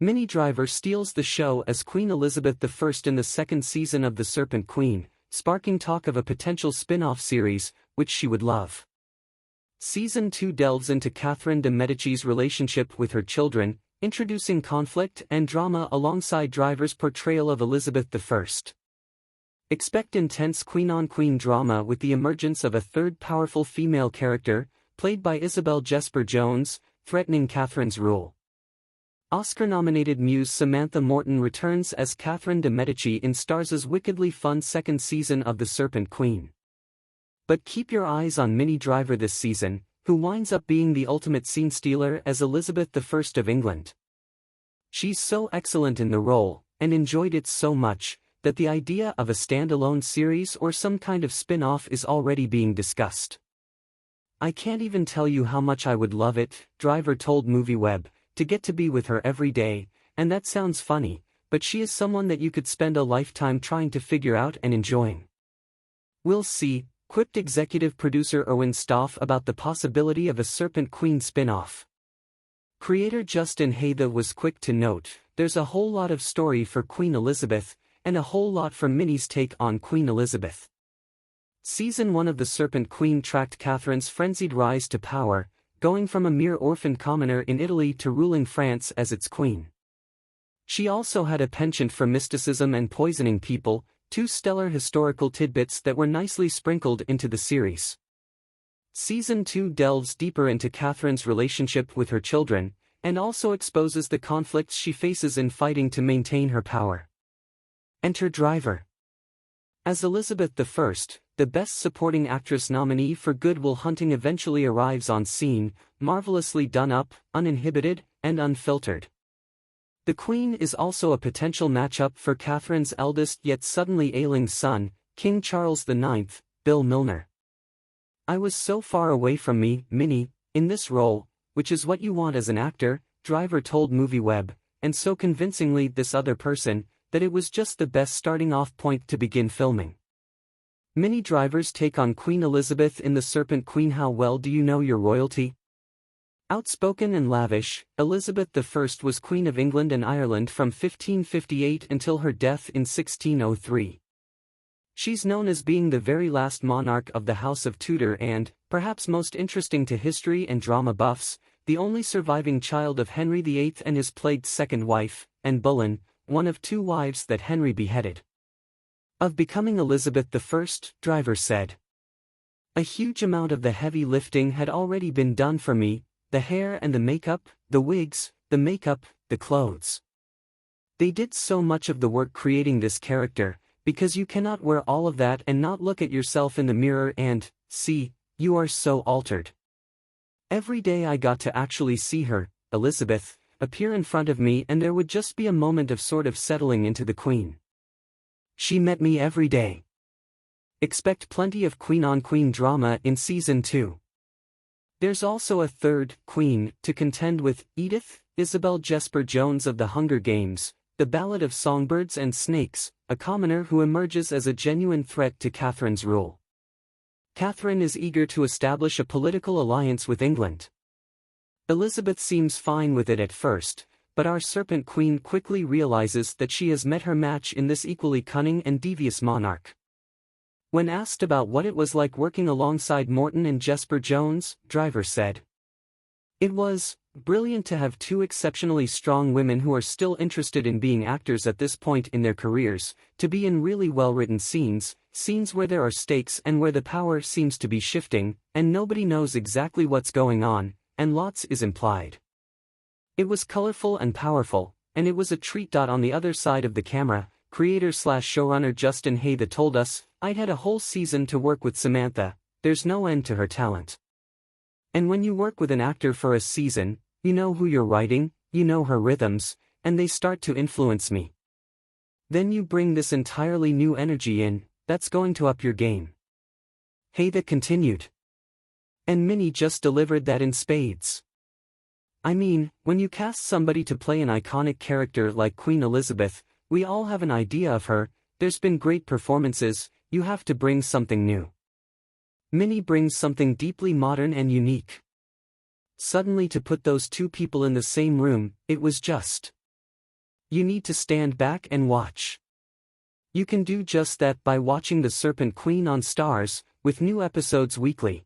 Minnie Driver steals the show as Queen Elizabeth I in the second season of The Serpent Queen, sparking talk of a potential spin-off series, which she would love. Season 2 delves into Catherine de' Medici's relationship with her children, introducing conflict and drama alongside Driver's portrayal of Elizabeth I. Expect intense queen-on-queen drama with the emergence of a third powerful female character, played by Isabel Jesper Jones, threatening Catherine's rule. Oscar-nominated muse Samantha Morton returns as Catherine de' Medici in Starz's wickedly fun second season of The Serpent Queen. But keep your eyes on Minnie Driver this season, who winds up being the ultimate scene stealer as Elizabeth I of England. She's so excellent in the role, and enjoyed it so much, that the idea of a standalone series or some kind of spin-off is already being discussed. "I can't even tell you how much I would love it," Driver told MovieWeb, "to get to be with her every day, and that sounds funny, but she is someone that you could spend a lifetime trying to figure out and enjoying." "We'll see," quipped executive producer Owen Stoff about the possibility of a Serpent Queen spin-off. Creator Justin Haythe was quick to note, "There's a whole lot of story for Queen Elizabeth, and a whole lot from Minnie's take on Queen Elizabeth." Season 1 of The Serpent Queen tracked Catherine's frenzied rise to power, going from a mere orphan commoner in Italy to ruling France as its queen. She also had a penchant for mysticism and poisoning people, two stellar historical tidbits that were nicely sprinkled into the series. Season 2 delves deeper into Catherine's relationship with her children, and also exposes the conflicts she faces in fighting to maintain her power. Enter Driver. As Elizabeth I, the Best Supporting Actress nominee for Good Will Hunting eventually arrives on scene, marvelously done up, uninhibited, and unfiltered. The Queen is also a potential matchup for Catherine's eldest yet suddenly ailing son, King Charles IX, Bill Milner. "I was so far away from me, Minnie, in this role, which is what you want as an actor," Driver told MovieWeb, "and so convincingly this other person, that it was just the best starting off point to begin filming." Minnie Driver's take on Queen Elizabeth in The Serpent Queen. How well do you know your royalty? Outspoken and lavish, Elizabeth I was Queen of England and Ireland from 1558 until her death in 1603. She's known as being the very last monarch of the House of Tudor and, perhaps most interesting to history and drama buffs, the only surviving child of Henry VIII and his plagued second wife, Anne Boleyn, one of two wives that Henry beheaded. Of becoming Elizabeth I, Driver said, "A huge amount of the heavy lifting had already been done for me, the hair and the makeup, the wigs, the makeup, the clothes. They did so much of the work creating this character, because you cannot wear all of that and not look at yourself in the mirror and, see, you are so altered. Every day I got to actually see her, Elizabeth, appear in front of me, and there would just be a moment of sort of settling into the Queen. She met me every day." Expect plenty of queen-on-queen drama in Season 2. There's also a third Queen to contend with, Edith, Isabel Jesper Jones of The Hunger Games, The Ballad of Songbirds and Snakes, a commoner who emerges as a genuine threat to Catherine's rule. Catherine is eager to establish a political alliance with England. Elizabeth seems fine with it at first, but our Serpent Queen quickly realizes that she has met her match in this equally cunning and devious monarch. When asked about what it was like working alongside Morton and Jesper Jones, Driver said, "It was brilliant to have two exceptionally strong women who are still interested in being actors at this point in their careers, to be in really well-written scenes where there are stakes and where the power seems to be shifting, and nobody knows exactly what's going on, and lots is implied. It was colorful and powerful, and it was a treat." On the other side of the camera, creator/showrunner Justin Haythe told us, "I'd had a whole season to work with Samantha, there's no end to her talent. And when you work with an actor for a season, you know who you're writing, you know her rhythms, and they start to influence me. Then you bring this entirely new energy in, that's going to up your game." Haythe continued. "And Minnie just delivered that in spades. I mean, when you cast somebody to play an iconic character like Queen Elizabeth, we all have an idea of her, there's been great performances, you have to bring something new. Minnie brings something deeply modern and unique. Suddenly to put those two people in the same room, it was just You need to stand back and watch. You can do just that by watching The Serpent Queen on Stars, with new episodes weekly.